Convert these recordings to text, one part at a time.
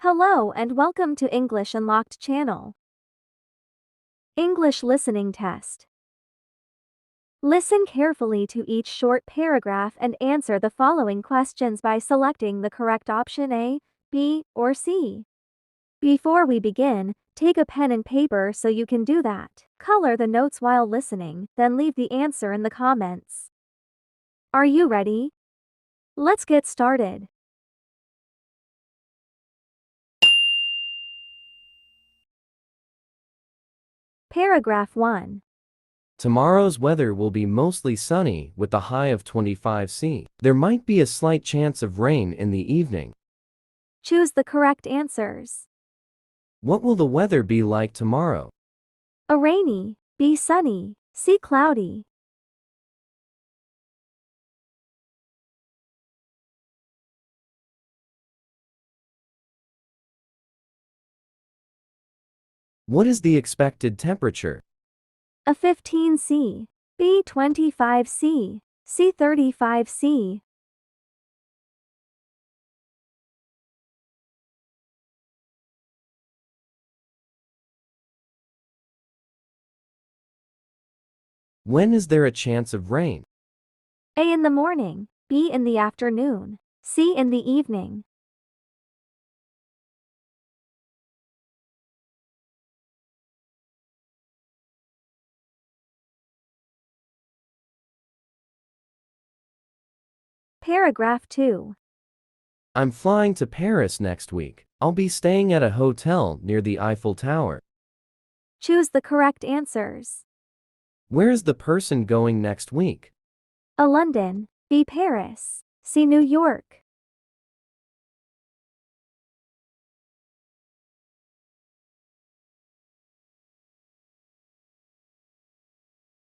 Hello and welcome to English Unlocked channel. English listening test. Listen carefully to each short paragraph and answer the following questions by selecting the correct option A, B, or C. Before we begin, take a pen and paper so you can do that. Color the notes while listening, then leave the answer in the comments. Are you ready? Let's get started. Paragraph 1. Tomorrow's weather will be mostly sunny with a high of 25 C. There might be a slight chance of rain in the evening. Choose the correct answers. What will the weather be like tomorrow? A rainy, B sunny, C cloudy. What is the expected temperature? A 15 C, B 25 C, C 35 C. When is there a chance of rain? A in the morning, B in the afternoon, C in the evening. Paragraph 2. I'm flying to Paris next week. I'll be staying at a hotel near the Eiffel Tower. Choose the correct answers. Where is the person going next week? A London, B Paris, C New York.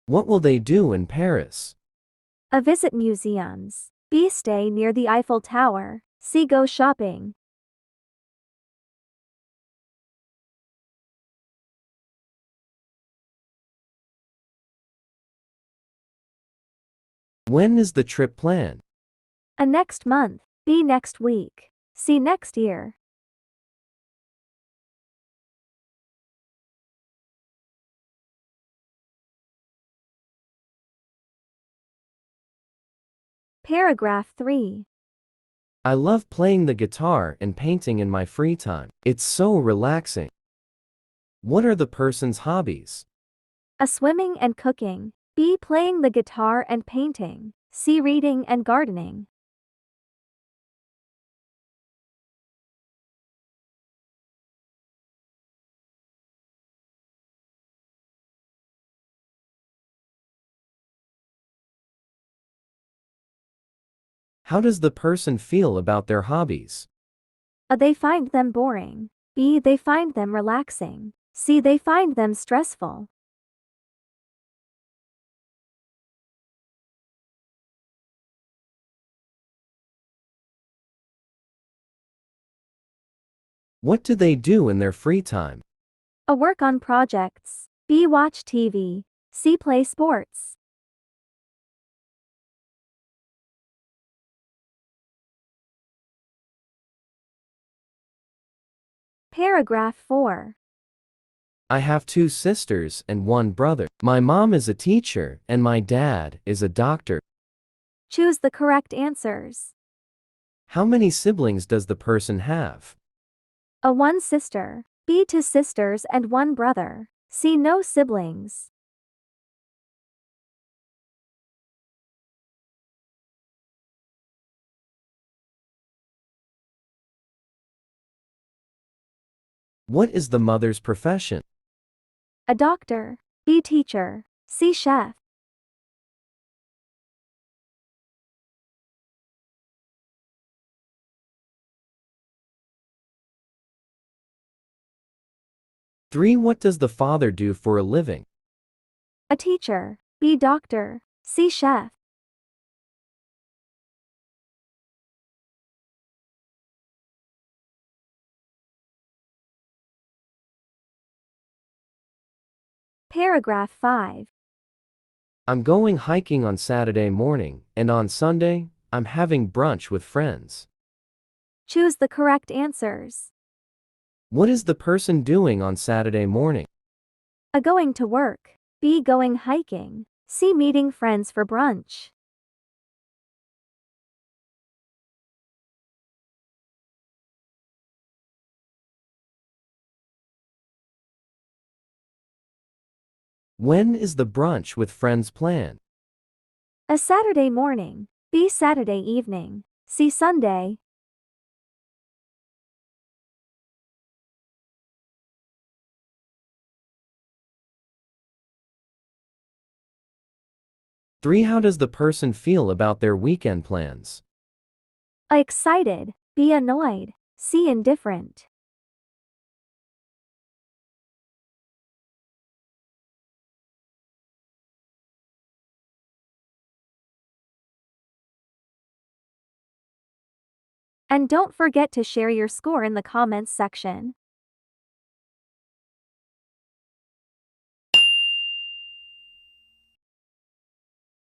What will they do in Paris? A visit museums, B stay near the Eiffel Tower, C go shopping. When is the trip planned? A next month, B next week, C next year. Paragraph 3. I love playing the guitar and painting in my free time. It's so relaxing. What are the person's hobbies? A swimming and cooking, B playing the guitar and painting, C reading and gardening. How does the person feel about their hobbies? A they find them boring, B they find them relaxing, C they find them stressful. What do they do in their free time? A work on projects, B watch TV, C play sports. Paragraph 4. I have two sisters and one brother. My mom is a teacher and my dad is a doctor. Choose the correct answers. How many siblings does the person have? A one sister, B two sisters and one brother, C no siblings. What is the mother's profession? A doctor, B teacher, C chef. Three. What does the father do for a living? A teacher, B doctor, C chef. Paragraph 5. I'm going hiking on Saturday morning, and on Sunday, I'm having brunch with friends. Choose the correct answers. What is the person doing on Saturday morning? A. Going to work. B. Going hiking. C. Meeting friends for brunch. When is the brunch with friends planned? A. Saturday morning. B. Saturday evening. C. Sunday. Three. How does the person feel about their weekend plans? A. Excited. B. Annoyed. C. Indifferent. And don't forget to share your score in the comments section.